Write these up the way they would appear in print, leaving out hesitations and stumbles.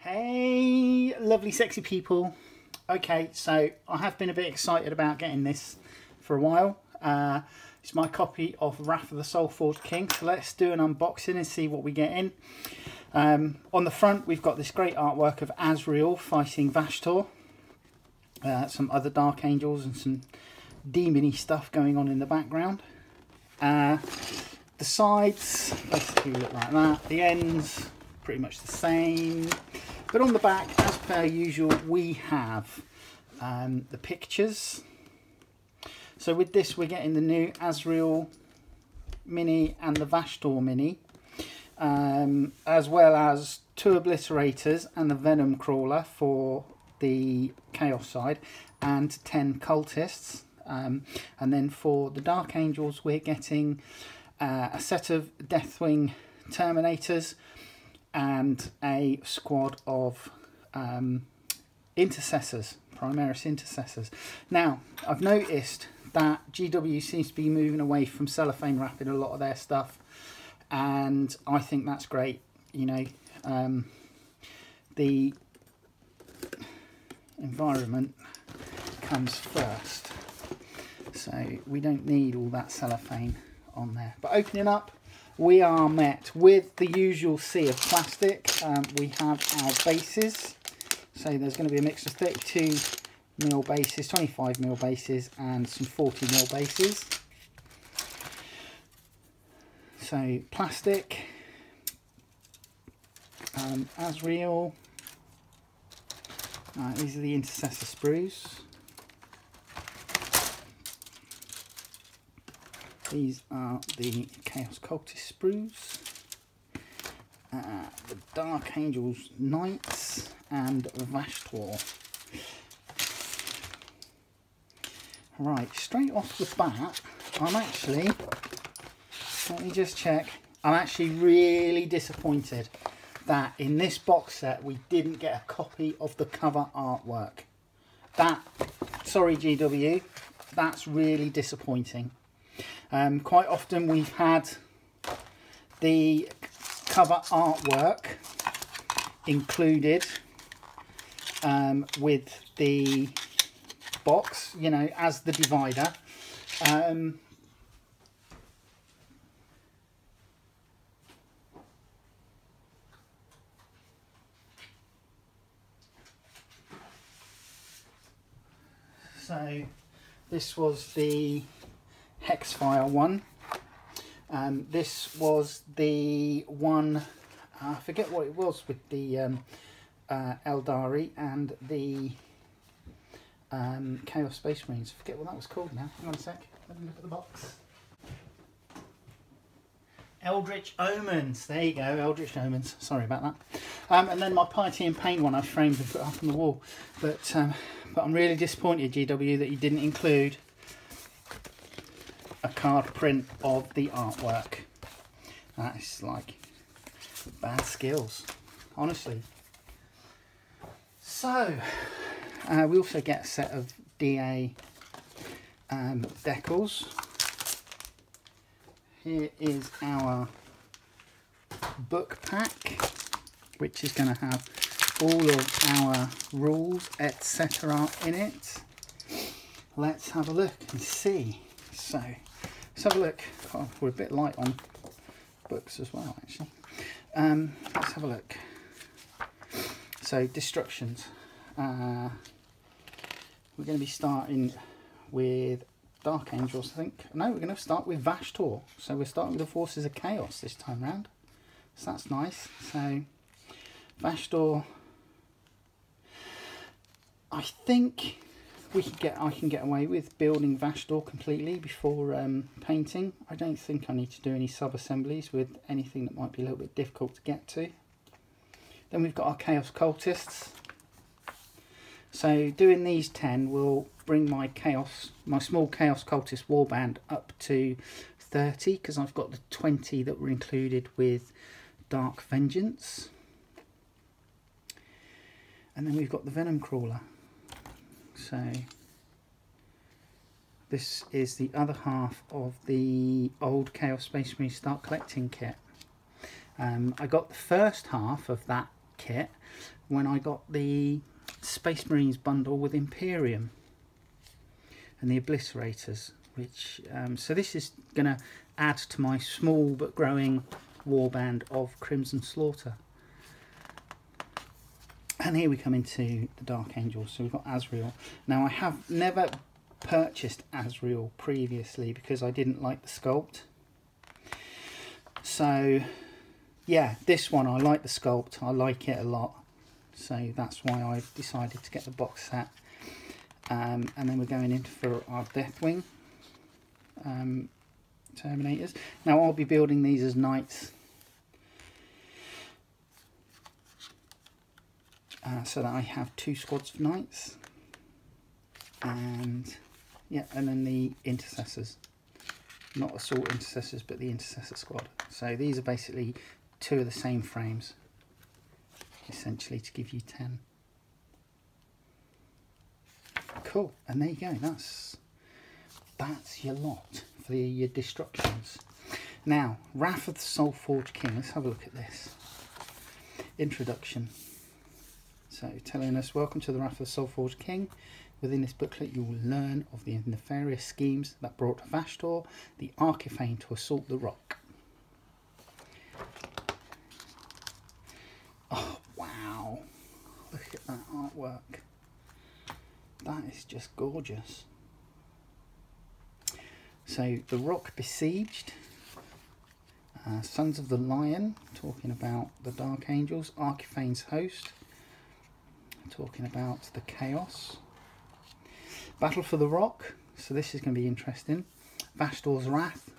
Hey, lovely sexy people. Okay, so I have been a bit excited about getting this for a while. It's my copy of Wrath of the Soulforged King, so let's do an unboxing and see what we get in. On the front we've got this great artwork of Azrael fighting Vashtor. Some other Dark Angels and some demon-y stuff going on in the background. The sides basically look like that. The ends pretty much the same. But on the back, as per usual, we have the pictures. So with this, we're getting the new Azrael Mini and the Vashtor Mini, as well as 2 Obliterators and the Venom Crawler for the Chaos side, and 10 Cultists. And then for the Dark Angels, we're getting a set of Deathwing Terminators and a squad of intercessors, Primaris intercessors. Now, I've noticed that GW seems to be moving away from cellophane wrapping a lot of their stuff, and I think that's great. You know, the environment comes first, so we don't need all that cellophane on there. But opening up, we are met with the usual sea of plastic. We have our bases. So there's going to be a mix of 32mm bases, 25mm bases and some 40mm bases. So plastic, Azrael, these are the intercessor sprues. These are the Chaos Cultist sprues, the Dark Angels Knights, and Vashtor. Right, straight off the bat, I'm actually, let me just check, I'm actually really disappointed that in this box set we didn't get a copy of the cover artwork. Sorry GW, that's really disappointing. Quite often we've had the cover artwork included with the box, you know, as the divider. So this was the hex file one. This was the one, I forget what it was, with the Eldari and the Chaos Space Marines. I forget what that was called now. Hang on a sec, let me look at the box. Eldritch Omens, there you go, Eldritch Omens, sorry about that. And then my Piety and Pain one I framed and put up on the wall. But I'm really disappointed, GW, that you didn't include a card print of the artwork. That is like bad skills, honestly. So we also get a set of DA decals. Here is our book pack, which is going to have all of our rules, etc. in it. Let's have a look and see. So let's have a look. Oh, we're a bit light on books as well, actually. Let's have a look. So destructions. We're going to be starting with Dark Angels, I think. No, we're going to start with Vashtor. So we're starting with the Forces of Chaos this time round. So that's nice. So Vashtor, I think I can get away with building Vashtor completely before painting. I don't think I need to do any sub-assemblies with anything that might be a little bit difficult to get to. Then we've got our Chaos Cultists. So doing these 10 will bring my small Chaos Cultist warband up to 30, because I've got the 20 that were included with Dark Vengeance. And then we've got the Venom Crawler. So this is the other half of the old Chaos Space Marine Start Collecting kit. I got the first half of that kit when I got the Space Marines bundle with Imperium and the Obliterators, which so this is going to add to my small but growing warband of Crimson Slaughter. And here we come into the Dark Angels. So we've got Azrael. Now I have never purchased Azrael previously because I didn't like the sculpt. So yeah, this one I like the sculpt. I like it a lot. So that's why I've decided to get the box set. And then we're going in for our Deathwing Terminators. Now I'll be building these as knights. So that I have 2 squads of knights, and yeah, and then the intercessors, not assault intercessors, but the intercessor squad. So these are basically 2 of the same frames, essentially, to give you 10. Cool, and there you go. That's your lot for your destructions. Now, Wrath of the Soulforged King. Let's have a look at this introduction. So, telling us, welcome to the Wrath of the Soulforged King. Within this booklet, you will learn of the nefarious schemes that brought Vashtor, the Archifane, to assault the rock. Oh, wow. Look at that artwork. That is just gorgeous. So, the rock besieged. Sons of the Lion, talking about the Dark Angels. Archifane's host, talking about the Chaos. Battle for the Rock, so this is going to be interesting. Vashtor's Wrath.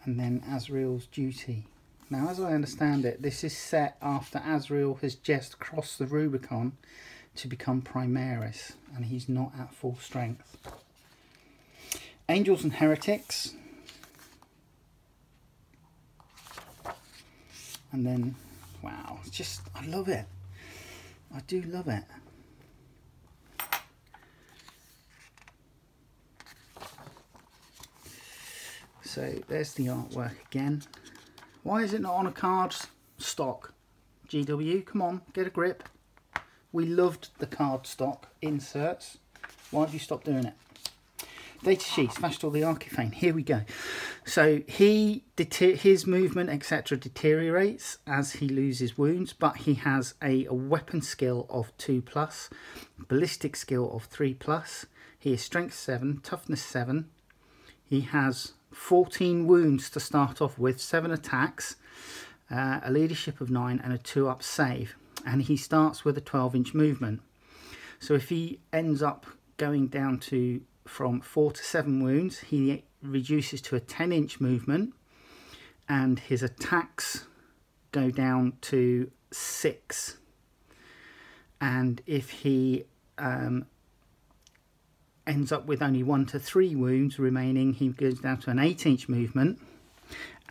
And then Azrael's Duty. Now, as I understand it, this is set after Azrael has just crossed the Rubicon to become Primaris, and he's not at full strength. Angels and Heretics. And then, wow, it's just, I love it. I do love it. So there's the artwork again. Why is it not on a card stock? GW, come on, get a grip. We loved the card stock inserts. Why have you stopped doing it? Data sheets, Vashtor the Archifane. Here we go. So his movement, etc., deteriorates as he loses wounds, but he has a weapon skill of 2+, ballistic skill of 3+. He is strength 7, toughness 7. He has 14 wounds to start off with, 7 attacks, a leadership of 9, and a 2-up save. And he starts with a 12-inch movement. So if he ends up going down to from 4 to 7 wounds, he reduces to a 10-inch movement, and his attacks go down to 6. And if he ends up with only 1 to 3 wounds remaining, he goes down to an 8-inch movement,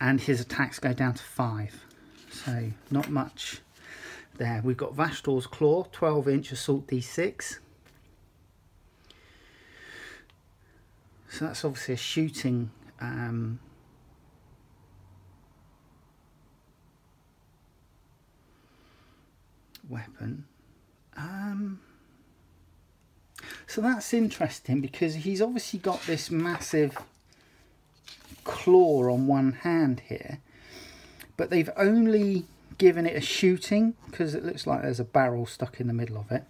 and his attacks go down to 5. So not much there. We've got Vashtor's Claw, 12-inch assault D6. So that's obviously a shooting weapon. So that's interesting because he's obviously got this massive claw on one hand here, but they've only given it a shooting because it looks like there's a barrel stuck in the middle of it.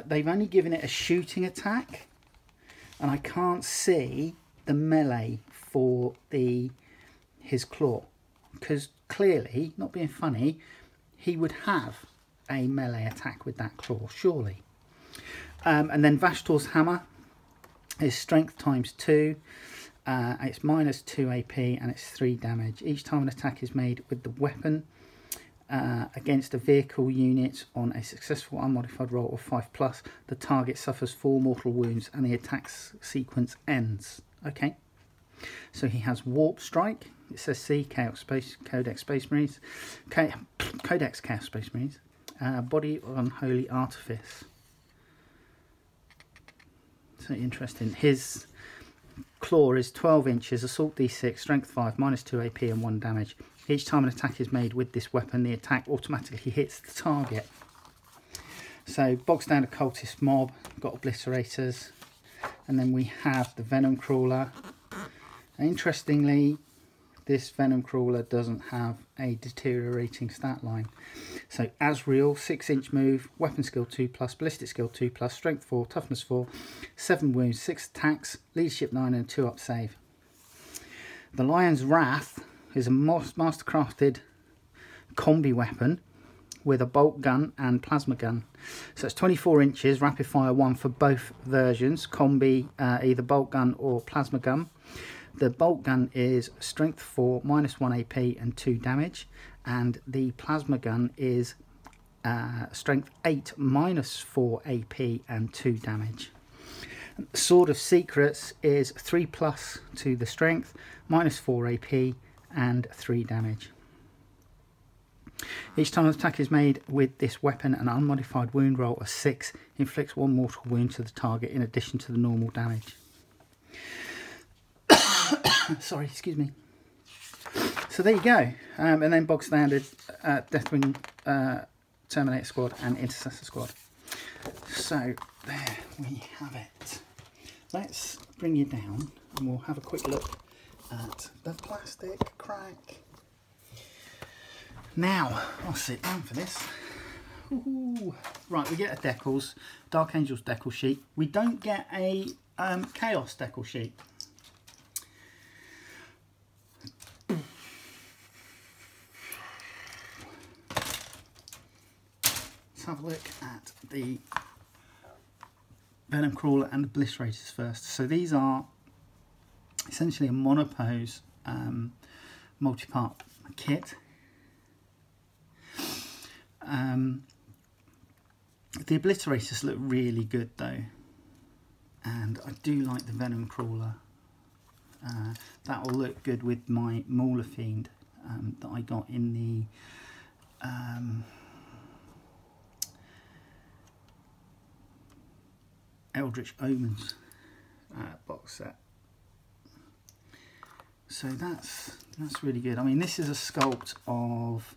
They've only given it a shooting attack. And I can't see the melee for his claw, because clearly, not being funny, he would have a melee attack with that claw, surely. And then Vashtor's Hammer is strength ×2, it's -2 AP, and it's 3 damage. Each time an attack is made with the weapon against a vehicle unit on a successful unmodified roll of 5+, the target suffers 4 mortal wounds and the attack sequence ends. Okay, so he has Warp Strike. It says C, Codex Space Marines, Codex Chaos Space Marines, Body of Unholy Artifice. So interesting. His claw is 12 inches, assault d6, strength 5, minus 2 AP and 1 damage. Each time an attack is made with this weapon, the attack automatically hits the target. So bog standard cultist mob, got obliterators, and then we have the venom crawler. Interestingly, this venom crawler doesn't have a deteriorating stat line. So Asriel, 6-inch move, weapon skill 2+, ballistic skill 2+, strength 4, toughness 4, 7 wounds, 6 attacks, leadership 9 and 2 up save. The Lion's Wrath is a mastercrafted combi weapon with a bolt gun and plasma gun. So it's 24 inches, rapid fire 1 for both versions, combi, either bolt gun or plasma gun. The bolt gun is strength 4, minus 1 AP and 2 damage, and the plasma gun is strength 8, minus 4 AP and 2 damage. Sword of Secrets is 3+ to the strength, minus 4 AP and 3 damage. Each time an attack is made with this weapon, an unmodified wound roll of 6 inflicts 1 mortal wound to the target in addition to the normal damage. Sorry, excuse me. So there you go. And then bog standard Deathwing Terminator Squad and Intercessor Squad. So there we have it. Let's bring you down and we'll have a quick look at the plastic crack. Now, I'll sit down for this. Ooh. Right, we get a Decals, Dark Angels decal sheet. We don't get a Chaos decal sheet. Let's have a look at the Venom Crawler and the Obliterators first. So these are essentially a monopose multi-part kit. The Obliterators look really good though, and I do like the Venom Crawler. That will look good with my Mauler Fiend that I got in the Eldritch Omens box set. So that's really good. I mean, this is a sculpt of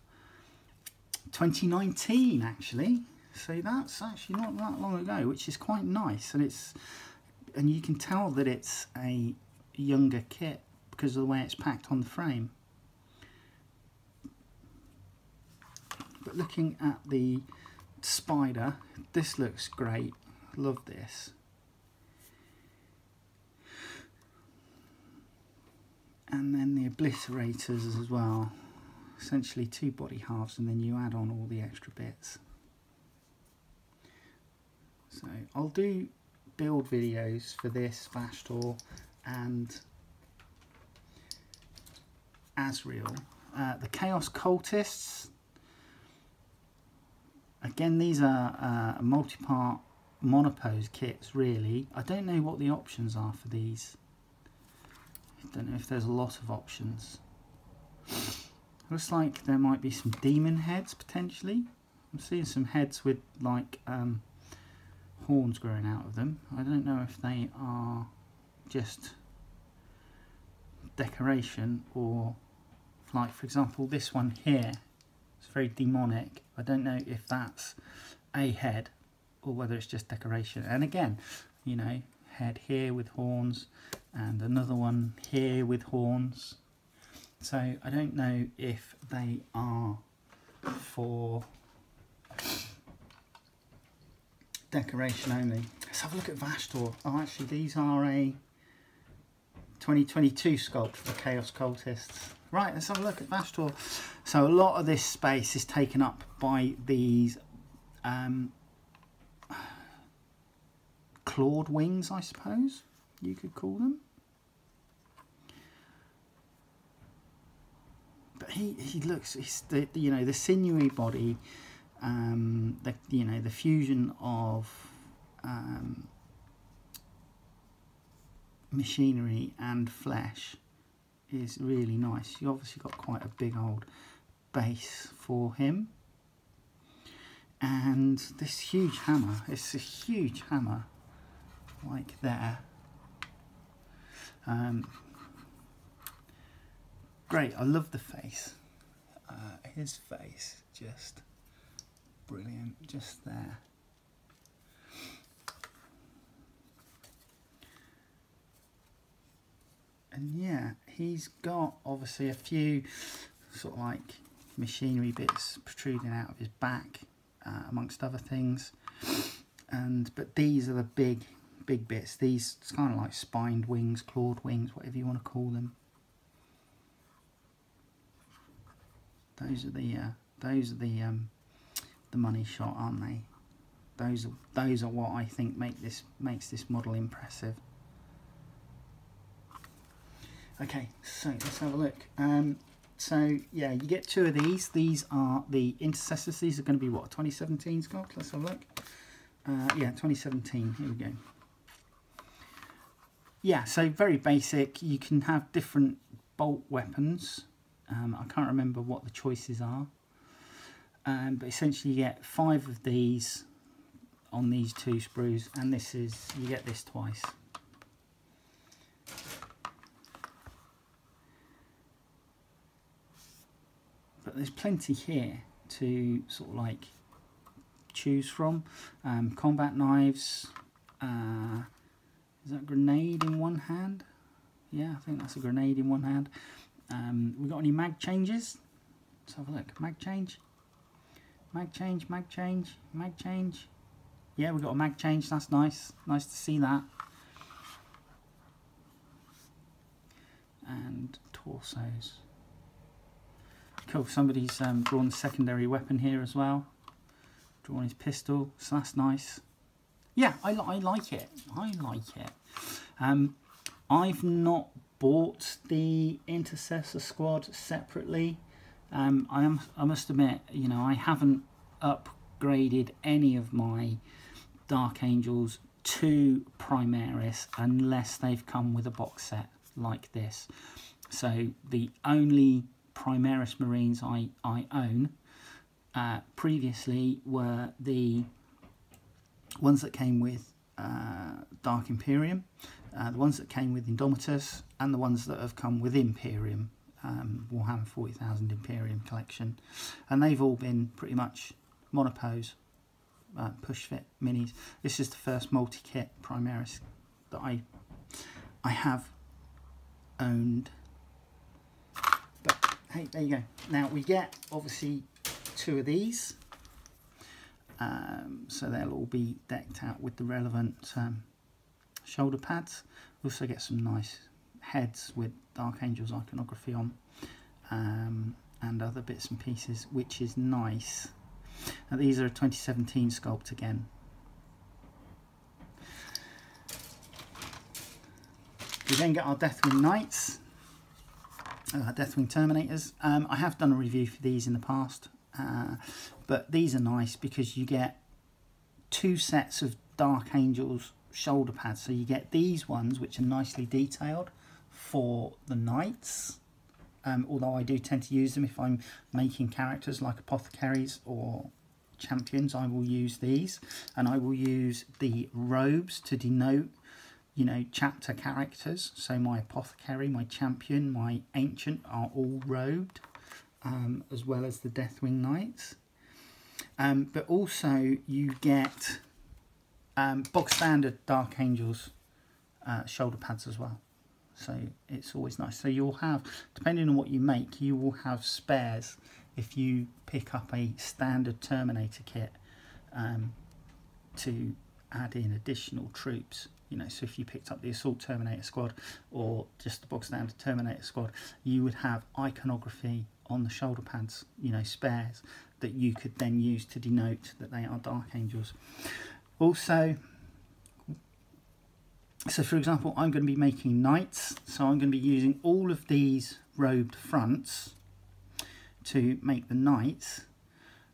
2019 actually, so that's actually not that long ago, which is quite nice, and you can tell that it's a younger kit because of the way it's packed on the frame. But looking at the Spider, this looks great. Love this. And then the Obliterators as well. Essentially 2 body halves, and then you add on all the extra bits. So I'll do build videos for this Vashtor and Asriel. The Chaos Cultists, again, these are multi-part monopose kits really. I don't know what the options are for these. I don't know if there's a lot of options. Looks like there might be some demon heads potentially. I'm seeing some heads with like horns growing out of them. I don't know if they are just decoration or, like for example this one here, it's very demonic. I don't know if that's a head or whether it's just decoration. And again, you know, head here with horns and another one here with horns. So I don't know if they are for decoration only. Let's have a look at Vashtor. Oh, actually these are a 2022 sculpt for the Chaos Cultists. Right, let's have a look at Vashtor. So a lot of this space is taken up by these clawed wings, I suppose you could call them. But he looks, he's the, you know, the sinewy body, the fusion of machinery and flesh is really nice. You obviously got quite a big old base for him, and this huge hammer. It's a huge hammer, like there. Great, I love the face. His face, just brilliant, just there. And yeah, he's got obviously a few sort of like machinery bits protruding out of his back, amongst other things. But these are the big bits. These, it's kind of like spined wings, clawed wings, whatever you want to call them. Those are the money shot, aren't they? Those are what I think makes this model impressive. Okay, so let's have a look. So yeah, you get two of these. These are the intercessors. These are going to be what, 2017 Scott? Let's have a look. Yeah, 2017. Here we go. Yeah, so very basic. You can have different bolt weapons. I can't remember what the choices are, but essentially you get 5 of these on these 2 sprues, and this is, you get this twice. But there's plenty here to sort of like choose from. Combat knives. Is that a grenade in one hand? Yeah, I think that's a grenade in one hand. We got any mag changes? Let's have a look. Mag change. Mag change, mag change, mag change. Yeah, we got a mag change. That's nice. Nice to see that. And torsos. Cool. Somebody's drawn the secondary weapon here as well. Drawn his pistol. So that's nice. Yeah, I like it. I like it. I've not bought the Intercessor Squad separately. I must admit, you know, I haven't upgraded any of my Dark Angels to Primaris unless they've come with a box set like this. So the only Primaris Marines I own previously were the ones that came with Dark Imperium, the ones that came with Indomitus, and the ones that have come with Imperium, Warhammer 40,000 Imperium collection. And they've all been pretty much monopose, push fit minis. This is the first multi-kit Primaris that I have owned. But hey, there you go. Now we get obviously 2 of these. So they'll all be decked out with the relevant shoulder pads. We also get some nice heads with Dark Angels iconography on, and other bits and pieces, which is nice. Now these are a 2017 sculpt again. We then get our Deathwing Knights, Deathwing Terminators. I have done a review for these in the past. But these are nice because you get 2 sets of Dark Angels shoulder pads. So you get these ones which are nicely detailed for the Knights, although I do tend to use them if I'm making characters like apothecaries or champions. I will use these, and I will use the robes to denote, you know, chapter characters. So my apothecary, my champion, my ancient are all robed. As well as the Deathwing Knights, but also you get bog standard Dark Angels shoulder pads as well, so it's always nice. So you'll have, depending on what you make, you will have spares if you pick up a standard Terminator kit to add in additional troops. You know, so if you picked up the Assault Terminator Squad or just the bog standard Terminator Squad, you would have iconography on the shoulder pads, you know, spares that you could then use to denote that they are Dark Angels. Also, so for example, I'm going to be making Knights, so I'm going to be using all of these robed fronts to make the Knights,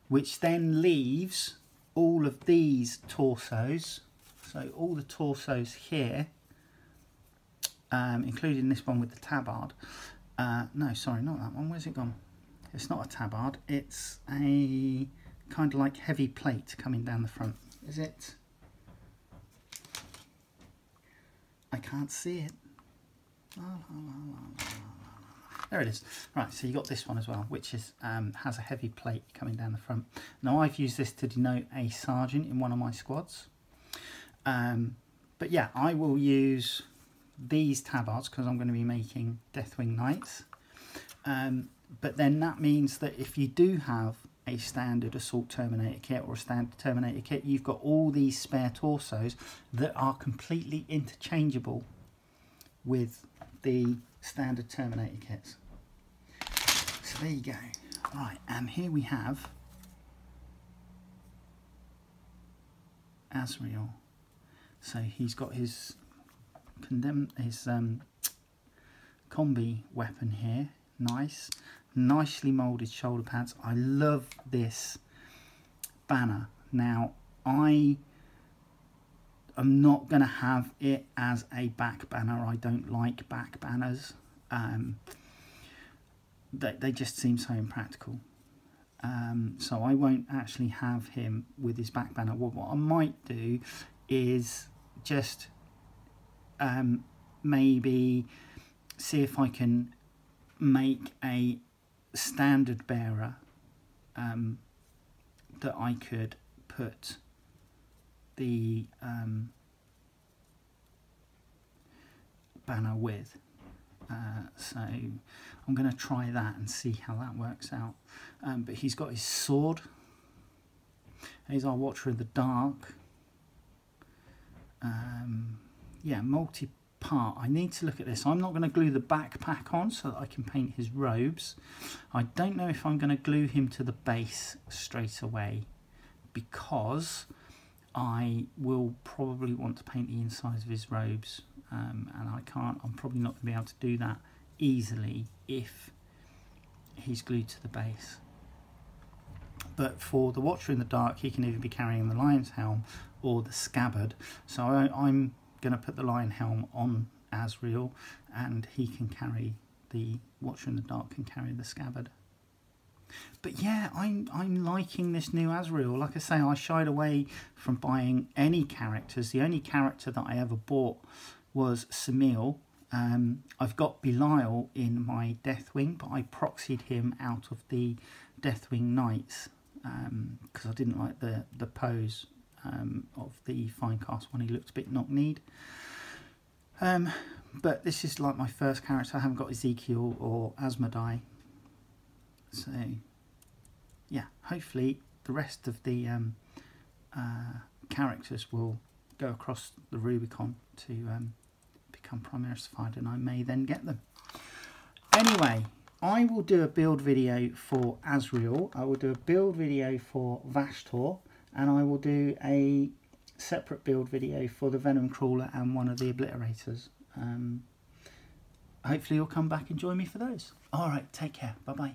which then leaves all of these torsos, so all the torsos here, including this one with the tabard. No, sorry, not that one. Where's it gone? It's not a tabard. It's a kind of like heavy plate coming down the front. Is it? I can't see it. There it is. Right, so you got this one as well, which is has a heavy plate coming down the front. Now I've used this to denote a sergeant in one of my squads. But yeah, I will use these tabards because I'm going to be making Deathwing Knights. But then that means that if you do have a standard Assault Terminator kit or a standard Terminator kit, you've got all these spare torsos that are completely interchangeable with the standard Terminator kits. So there you go. Right, and here we have Azrael. So he's got his combi weapon here. Nice, nicely moulded shoulder pads. I love this banner. Now I am not going to have it as a back banner. I don't like back banners. They just seem so impractical. So I won't actually have him with his back banner. What I might do is just maybe see if I can make a standard bearer that I could put the banner with. So I'm going to try that and see how that works out. But he's got his sword. He's our Watcher in the Dark. Yeah, multi-part. I need to look at this. I'm not going to glue the backpack on so that I can paint his robes. I don't know if I'm going to glue him to the base straight away because I will probably want to paint the insides of his robes. And I'm probably not going to be able to do that easily if he's glued to the base. But for the Watcher in the Dark, he can either be carrying the lion's helm or the scabbard. So I'm going to put the lion helm on Azrael, and he can carry the Watcher in the Dark can carry the scabbard. But yeah, I'm liking this new Azrael. Like I say, I shied away from buying any characters. The only character that I ever bought was Samil. I've got Belial in my Deathwing, but I proxied him out of the Deathwing Knights because I didn't like the pose of the Finecast one. He looked a bit knock-kneed. But this is like my first character. I haven't got Ezekiel or Asmodai. So yeah, hopefully the rest of the characters will go across the Rubicon to become Primaris-fied, and I may then get them. Anyway, I will do a build video for Azrael, I will do a build video for Vashtor, and I will do a separate build video for the Venom Crawler and one of the Obliterators. Hopefully you'll come back and join me for those. Alright, take care, bye bye.